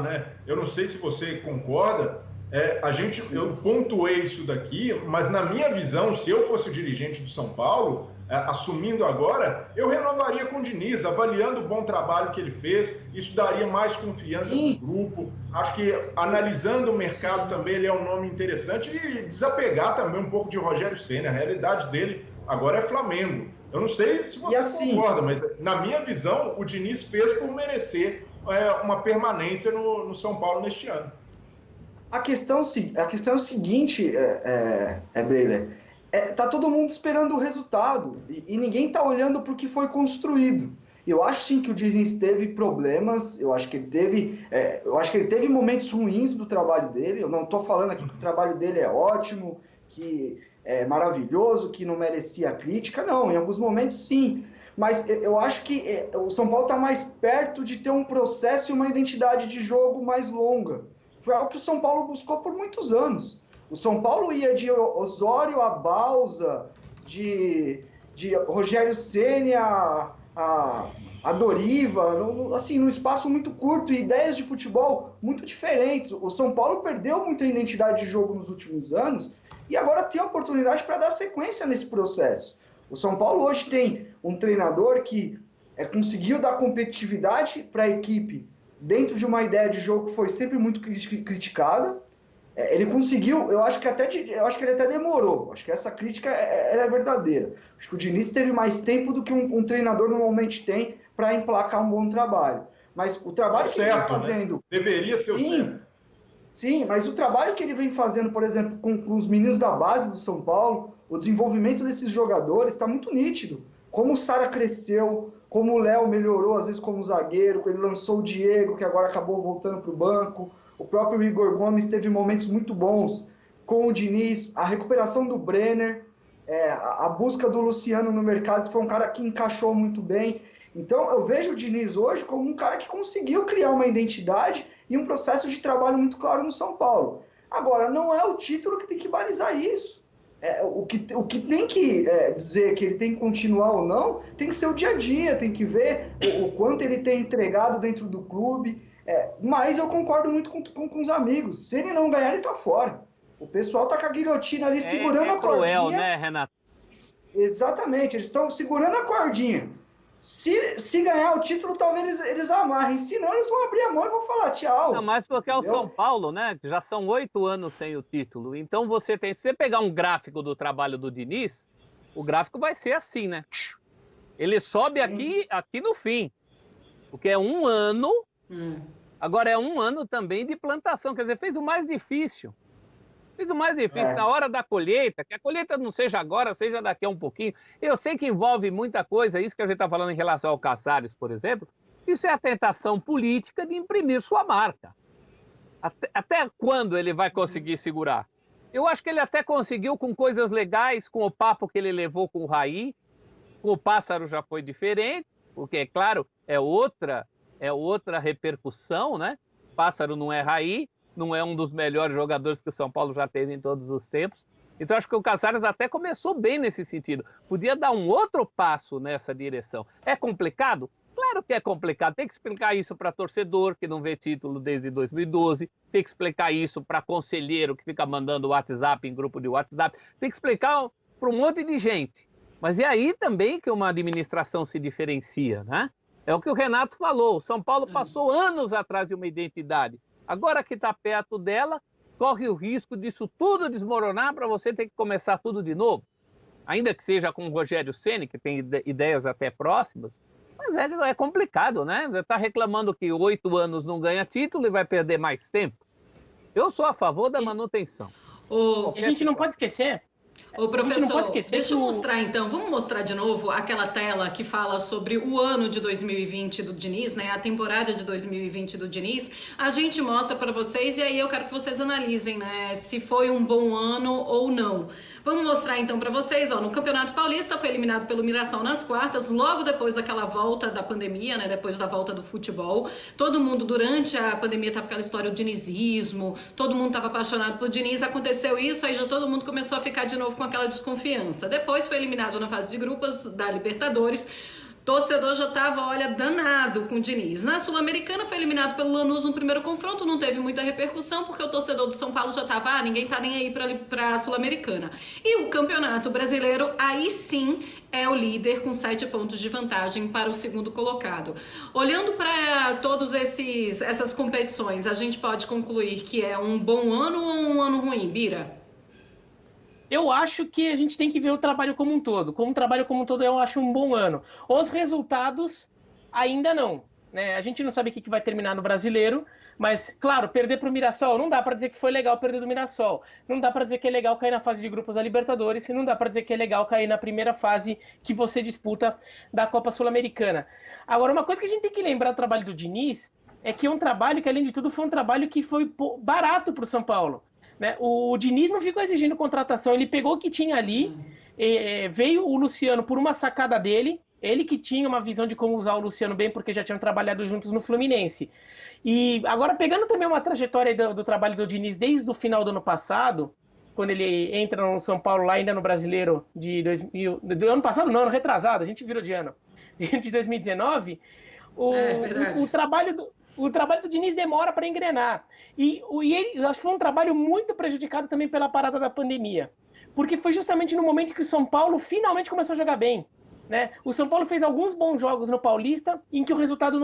né? Eu não sei se você concorda, eu pontuei isso daqui, mas na minha visão, se eu fosse o dirigente do São Paulo, assumindo agora, eu renovaria com o Diniz, avaliando o bom trabalho que ele fez, isso daria mais confiança para o grupo. Acho que analisando o mercado também, ele é um nome interessante e desapegar também um pouco de Rogério Ceni. A realidade dele agora é Flamengo. Eu não sei se você concorda, mas na minha visão, o Diniz fez por merecer uma permanência no São Paulo neste ano. A questão é o seguinte, Breiler, tá todo mundo esperando o resultado e ninguém tá olhando para o que foi construído. Eu acho sim que o Diniz teve problemas, eu acho que ele teve momentos ruins do trabalho dele. Eu não estou falando aqui que o trabalho dele é ótimo, que é maravilhoso, que não merecia crítica, não, em alguns momentos sim. Mas eu acho que o São Paulo está mais perto de ter um processo e uma identidade de jogo mais longa. Foi algo que o São Paulo buscou por muitos anos. O São Paulo ia de Osório a Balsa, de Rogério Ceni a Doriva, assim, num espaço muito curto, e ideias de futebol muito diferentes. O São Paulo perdeu muita identidade de jogo nos últimos anos e agora tem a oportunidade para dar sequência nesse processo. O São Paulo hoje tem um treinador que conseguiu dar competitividade para a equipe dentro de uma ideia de jogo que foi sempre muito criticada. Ele conseguiu, eu acho que ele até demorou. Acho que essa crítica é verdadeira. Acho que o Diniz teve mais tempo do que um treinador normalmente tem para emplacar um bom trabalho. Mas o trabalho que ele vem fazendo... Né? Deveria ser o certo. Sim, mas o trabalho que ele vem fazendo, por exemplo, com os meninos da base do São Paulo, o desenvolvimento desses jogadores está muito nítido. Como o Sara cresceu, como o Léo melhorou, às vezes como zagueiro, ele lançou o Diego, que agora acabou voltando para o banco. O próprio Igor Gomes teve momentos muito bons com o Diniz, a recuperação do Brenner, a busca do Luciano no mercado, foi um cara que encaixou muito bem. Então eu vejo o Diniz hoje como um cara que conseguiu criar uma identidade e um processo de trabalho muito claro no São Paulo. Agora, não é o título que tem que balizar isso. O que tem que dizer que ele tem que continuar ou não, tem que ser o dia a dia, tem que ver o quanto ele tem entregado dentro do clube. Mas eu concordo muito com os amigos. Se ele não ganhar, ele tá fora. O pessoal tá com a guilhotina ali segurando a cordinha. Cruel, né, Renato? Exatamente, eles estão segurando a cordinha. Se ganhar o título, talvez eles amarrem. Se não, eles vão abrir a mão e vão falar tchau. Não, mas porque é o São Paulo, né? Já são 8 anos sem o título. Então se você pegar um gráfico do trabalho do Diniz, o gráfico vai ser assim, né? Ele sobe aqui no fim. Porque é um ano. Agora é um ano também de plantação. Quer dizer, fez o mais difícil. Fez o mais difícil na hora da colheita, que a colheita não seja agora, seja daqui a um pouquinho. Eu sei que envolve muita coisa, isso que a gente está falando em relação ao Casares, por exemplo, isso é a tentação política de imprimir sua marca. Até quando ele vai conseguir segurar? Eu acho que ele até conseguiu com coisas legais, com o papo que ele levou com o Raí, com o Pássaro já foi diferente, porque, é claro, é outra repercussão, né? Pássaro não é Raí, não é um dos melhores jogadores que o São Paulo já teve em todos os tempos. Então, acho que o Casares até começou bem nesse sentido. Podia dar um outro passo nessa direção. É complicado? Claro que é complicado. Tem que explicar isso para torcedor, que não vê título desde 2012. Tem que explicar isso para conselheiro, que fica mandando WhatsApp em grupo de WhatsApp. Tem que explicar para um monte de gente. Mas é aí também que uma administração se diferencia, né? É o que o Renato falou. O São Paulo passou anos atrás de uma identidade. Agora que está perto dela, corre o risco disso tudo desmoronar para você ter que começar tudo de novo. Ainda que seja com o Rogério Ceni, que tem ideias até próximas, mas é complicado, né? Você está reclamando que 8 anos não ganha título e vai perder mais tempo. Eu sou a favor da manutenção. A gente não pode esquecer... Ô, professor, deixa eu mostrar então, vamos mostrar de novo aquela tela que fala sobre o ano de 2020 do Diniz, né? A temporada de 2020 do Diniz. A gente mostra para vocês e aí eu quero que vocês analisem, né? Se foi um bom ano ou não. Vamos mostrar então para vocês, ó, no Campeonato Paulista foi eliminado pelo Mirassol nas quartas, logo depois daquela volta da pandemia, né? Depois da volta do futebol. Todo mundo durante a pandemia tava aquela história do dinizismo, todo mundo tava apaixonado por Diniz, aconteceu isso, aí já todo mundo começou a ficar de novo com aquela desconfiança. Depois foi eliminado na fase de grupos da Libertadores. Torcedor já estava, olha, danado com o Diniz. Na Sul-Americana foi eliminado pelo Lanús no primeiro confronto, não teve muita repercussão, porque o torcedor do São Paulo já estava, ninguém tá nem aí para a Sul-Americana. E o Campeonato Brasileiro, aí sim, é o líder com 7 pontos de vantagem para o segundo colocado. Olhando para todas essas competições, a gente pode concluir que é um bom ano ou um ano ruim, Bira? Eu acho que a gente tem que ver o trabalho como um todo. Como o trabalho como um todo, eu acho um bom ano. Os resultados, ainda não. Né? A gente não sabe o que vai terminar no Brasileiro, mas, claro, perder para o Mirassol, não dá para dizer que foi legal perder do Mirassol. Não dá para dizer que é legal cair na fase de grupos da Libertadores, e não dá para dizer que é legal cair na primeira fase que você disputa da Copa Sul-Americana. Agora, uma coisa que a gente tem que lembrar do trabalho do Diniz é que é um trabalho que, além de tudo, foi um trabalho que foi barato para o São Paulo. Né? O Diniz não ficou exigindo contratação, ele pegou o que tinha ali, veio o Luciano por uma sacada dele, ele que tinha uma visão de como usar o Luciano bem, porque já tinham trabalhado juntos no Fluminense. E agora, pegando também uma trajetória do trabalho do Diniz desde o final do ano passado, quando ele entra no São Paulo, lá ainda no Brasileiro do ano passado, não, ano retrasado, a gente virou de ano, de 2019, o trabalho do Diniz demora para engrenar. E eu acho que foi um trabalho muito prejudicado também pela parada da pandemia. Porque foi justamente no momento que o São Paulo finalmente começou a jogar bem. Né? O São Paulo fez alguns bons jogos no Paulista em que os resultados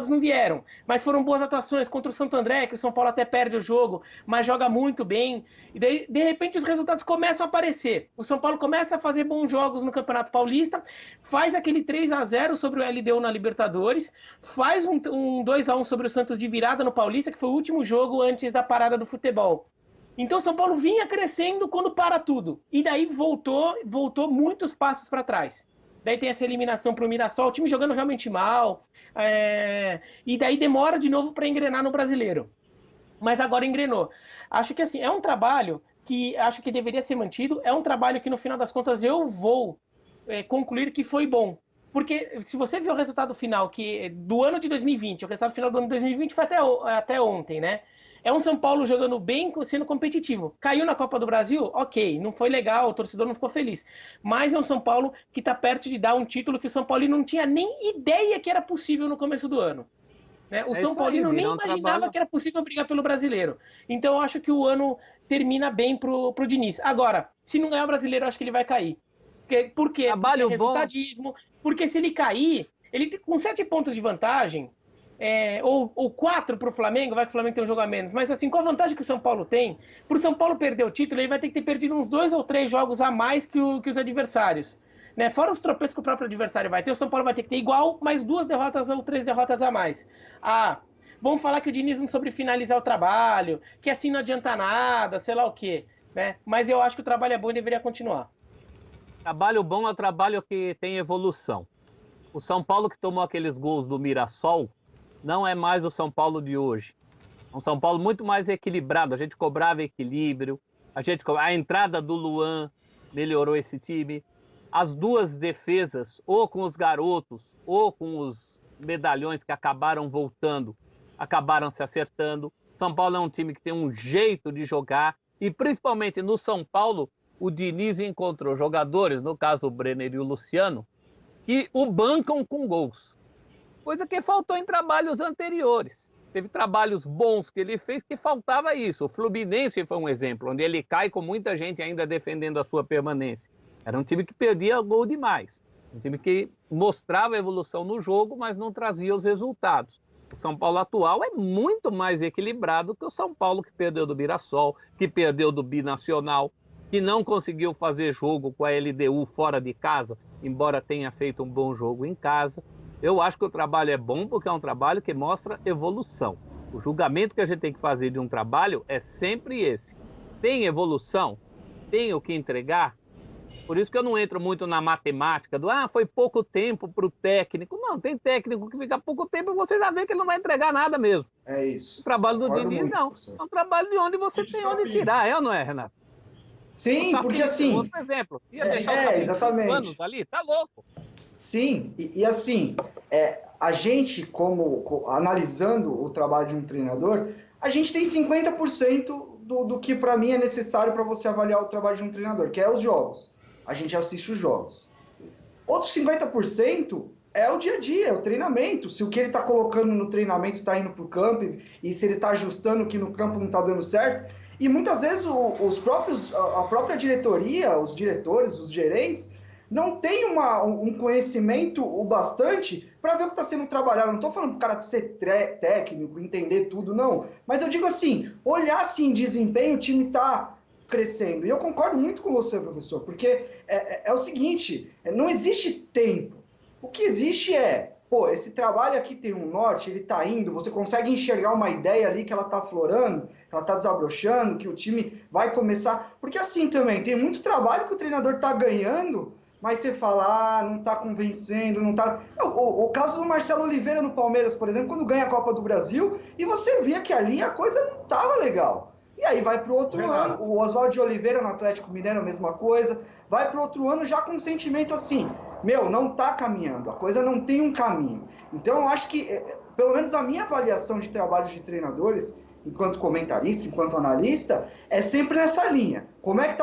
não vieram. Mas foram boas atuações contra o Santo André, que o São Paulo até perde o jogo, mas joga muito bem. E daí, de repente, os resultados começam a aparecer. O São Paulo começa a fazer bons jogos no Campeonato Paulista, faz aquele 3-0 sobre o LDU na Libertadores, faz um 2-1 sobre o Santos de virada no Paulista, que foi o último jogo antes da parada do futebol. Então o São Paulo vinha crescendo quando para tudo. E daí voltou muitos passos para trás. Daí tem essa eliminação para o Mirassol, o time jogando realmente mal, e daí demora de novo para engrenar no Brasileiro. Mas agora engrenou. Acho que assim, é um trabalho que acho que deveria ser mantido, é um trabalho que no final das contas eu vou concluir que foi bom. Porque se você ver o resultado final do ano de 2020, o resultado final do ano de 2020 foi até ontem, né? É um São Paulo jogando bem, sendo competitivo. Caiu na Copa do Brasil? Ok, não foi legal, o torcedor não ficou feliz. Mas é um São Paulo que está perto de dar um título que o São Paulino não tinha nem ideia que era possível no começo do ano. Né? O São Paulino nem imaginava que era possível brigar pelo Brasileiro. Então eu acho que o ano termina bem pro Diniz. Agora, se não ganhar o Brasileiro, eu acho que ele vai cair. Por quê? Porque é resultadismo. Porque se ele cair, ele com 7 pontos de vantagem... ou 4 para o Flamengo, vai que o Flamengo tem um jogo a menos, mas assim, com a vantagem que o São Paulo tem, para o São Paulo perder o título, ele vai ter que ter perdido uns 2 ou 3 jogos a mais que os adversários. Né? Fora os tropeços que o próprio adversário vai ter, o São Paulo vai ter que ter igual, mais 2 derrotas ou 3 derrotas a mais. Vamos falar que o Diniz não soube finalizar o trabalho, que assim não adianta nada, sei lá o quê. Né? Mas eu acho que o trabalho é bom e deveria continuar. Trabalho bom é o trabalho que tem evolução. O São Paulo que tomou aqueles gols do Mirassol, não é mais o São Paulo de hoje. É um São Paulo muito mais equilibrado. A gente cobrava equilíbrio. A entrada do Luan melhorou esse time. As 2 defesas, ou com os garotos, ou com os medalhões que acabaram voltando, acabaram se acertando. São Paulo é um time que tem um jeito de jogar. E principalmente no São Paulo, o Diniz encontrou jogadores, no caso o Brenner e o Luciano, que o bancam com gols. Coisa que faltou em trabalhos anteriores. Teve trabalhos bons que ele fez que faltava isso. O Fluminense foi um exemplo, onde ele cai com muita gente ainda defendendo a sua permanência. Era um time que perdia gol demais. Um time que mostrava evolução no jogo, mas não trazia os resultados. O São Paulo atual é muito mais equilibrado que o São Paulo que perdeu do Mirassol, que perdeu do Binacional, que não conseguiu fazer jogo com a LDU fora de casa, embora tenha feito um bom jogo em casa. Eu acho que o trabalho é bom porque é um trabalho que mostra evolução. O julgamento que a gente tem que fazer de um trabalho é sempre esse. Tem evolução? Tem o que entregar? Por isso que eu não entro muito na matemática do foi pouco tempo para o técnico. Não, tem técnico que fica pouco tempo e você já vê que ele não vai entregar nada mesmo. É isso. O trabalho do Diniz, não. É um trabalho de onde você tem onde tirar, é ou não é, Renato? Sim, porque assim... Outro exemplo. Ia deixar exatamente. Anos ali? Tá louco. Sim, e assim, a gente, analisando o trabalho de um treinador, a gente tem 50% do que para mim é necessário para você avaliar o trabalho de um treinador, que é os jogos. A gente assiste os jogos. Outros 50%, é o dia a dia, é o treinamento. Se o que ele está colocando no treinamento está indo para o campo e se ele está ajustando o que no campo não está dando certo. E muitas vezes a própria diretoria, os diretores, os gerentes, não tem um conhecimento o bastante para ver o que está sendo trabalhado. Não estou falando para o cara ser técnico, entender tudo, não. Mas eu digo assim, olhar assim, desempenho, o time está crescendo. E eu concordo muito com você, professor, porque é o seguinte, não existe tempo. O que existe esse trabalho aqui tem um norte, ele está indo, você consegue enxergar uma ideia ali que ela está aflorando, que ela está desabrochando, que o time vai começar... Porque assim também, tem muito trabalho que o treinador está ganhando, mas você fala, não está convencendo, não está... O caso do Marcelo Oliveira no Palmeiras, por exemplo, quando ganha a Copa do Brasil, e você via que ali a coisa não estava legal. E aí vai para o outro ano, o Oswaldo de Oliveira no Atlético Mineiro, a mesma coisa, vai para o outro ano já com um sentimento assim, não está caminhando, a coisa não tem um caminho. Então eu acho que, pelo menos a minha avaliação de trabalhos de treinadores, enquanto comentarista, enquanto analista, é sempre nessa linha. Como é que está